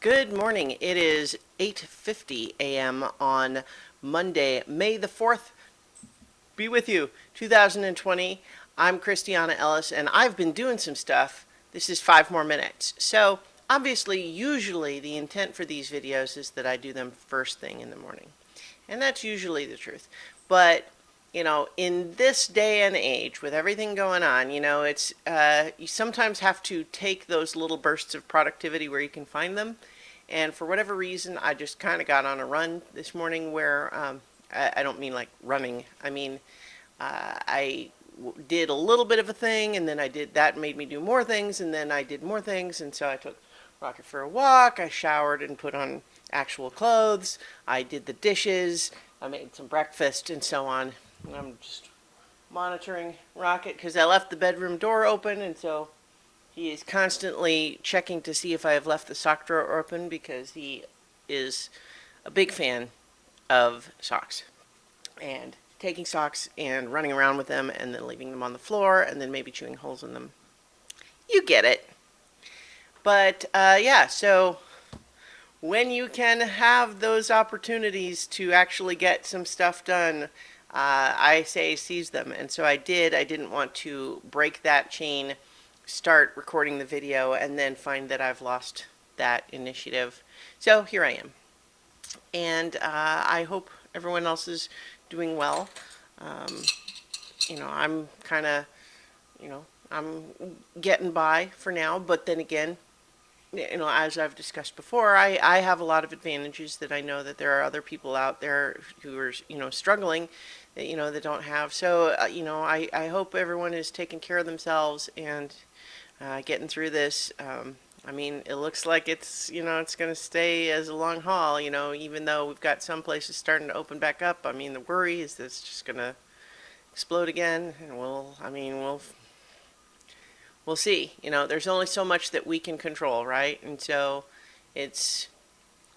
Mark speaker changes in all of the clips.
Speaker 1: Good morning. It is 8:50 a.m. on Monday, May the 4th. Be with you, 2020. I'm Christiana Ellis, and I've been doing some stuff. This is 5 more minutes. So, obviously, usually the intent for these videos is that I do them first thing in the morning. And that's usually the truth. But in this day and age, with everything going on, it's you sometimes have to take those little bursts of productivity where you can find them. And for whatever reason, I just kind of got on a run this morning where I don't mean like running. I mean, I did a little bit of a thing, and then I did that made me do more things, and then I did more things, and so I took Rocket for a walk. I showered and put on actual clothes. I did the dishes. I made some breakfast and so on. And I'm just monitoring Rocket because I left the bedroom door open, and so he is constantly checking to see if I have left the sock drawer open because he is a big fan of socks and taking socks and running around with them and then leaving them on the floor and then maybe chewing holes in them. You get it. But yeah, so when you can have those opportunities to actually get some stuff done, I say seize them. And so I did. I didn't want to break that chain, start recording the video, and then find that I've lost that initiative. So here I am. And I hope everyone else is doing well. I'm kind of, I'm getting by for now, but then again, as I've discussed before, I have a lot of advantages that I know that there are other people out there who are, struggling that, that don't have. So, I hope everyone is taking care of themselves and getting through this. I mean, it looks like it's, it's going to stay as a long haul, even though we've got some places starting to open back up. I mean, the worry is that it's just going to explode again, and we'll see. There's only so much that we can control, right? And so it's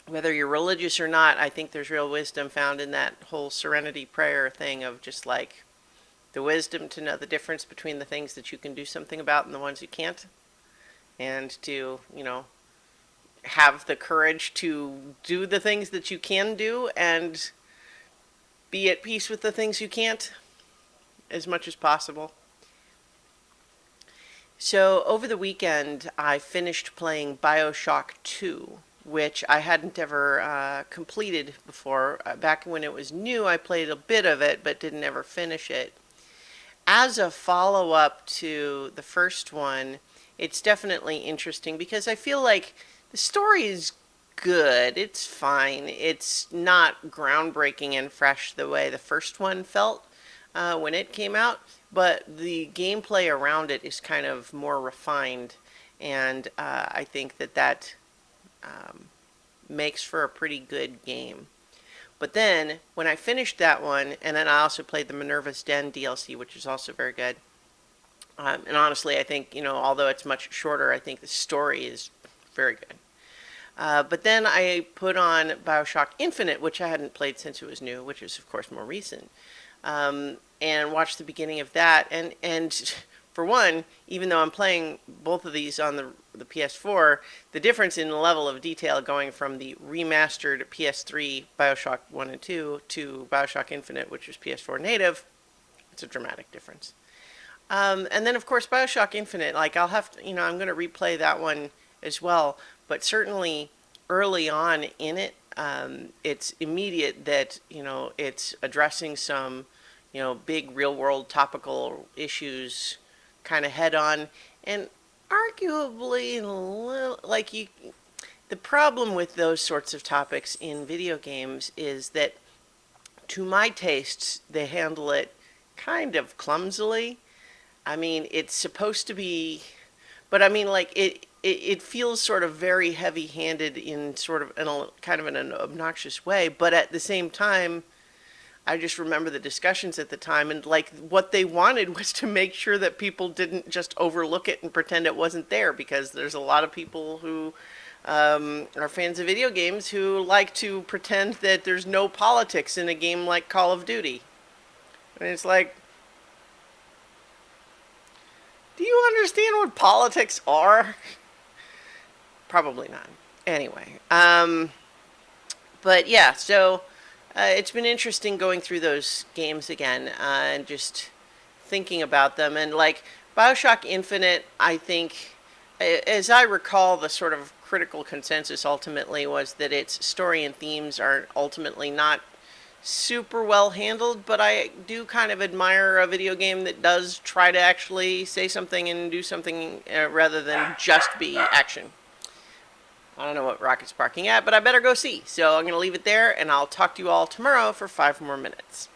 Speaker 1: whether you're religious or not, I think there's real wisdom found in that whole serenity prayer thing of just like the wisdom to know the difference between the things that you can do something about and the ones you can't. And to, have the courage to do the things that you can do and be at peace with the things you can't as much as possible. So over the weekend, I finished playing Bioshock 2, which I hadn't ever completed before. Back when it was new, I played a bit of it, but didn't ever finish it. As a follow-up to the first one, it's definitely interesting because I feel like the story is good. It's fine. It's not groundbreaking and fresh the way the first one felt when it came out, but the gameplay around it is kind of more refined, and I think that makes for a pretty good game. But then, when I finished that one, and then I also played the Minerva Stand DLC, which is also very good. And honestly, I think, although it's much shorter, I think the story is very good. But then I put on Bioshock Infinite, which I hadn't played since it was new, which is, of course, more recent. And watched the beginning of that. And for one, even though I'm playing both of these on the PS4, the difference in the level of detail going from the remastered PS3 Bioshock 1 and 2 to Bioshock Infinite, which is PS4 native, it's a dramatic difference. And then, of course, Bioshock Infinite, like I'll have to, I'm going to replay that one as well. But certainly early on in it, it's immediate that, it's addressing some, big real world topical issues kind of head on. And arguably, the problem with those sorts of topics in video games is that, to my tastes, they handle it kind of clumsily. I mean, it's supposed to be, but I mean, like it feels sort of very heavy-handed in sort of kind of in an obnoxious way. But at the same time, I just remember the discussions at the time, and like what they wanted was to make sure that people didn't just overlook it and pretend it wasn't there, because there's a lot of people who are fans of video games who like to pretend that there's no politics in a game like Call of Duty. And it's like, do you understand what politics are? Probably not. Anyway, but yeah, so it's been interesting going through those games again and just thinking about them. And like Bioshock Infinite, I think, as I recall, the sort of critical consensus ultimately was that its story and themes are ultimately not super well handled, but I do kind of admire a video game that does try to actually say something and do something rather than just be action. I don't know what Rocket's barking at, but I better go see. So I'm going to leave it there, and I'll talk to you all tomorrow for 5 more minutes.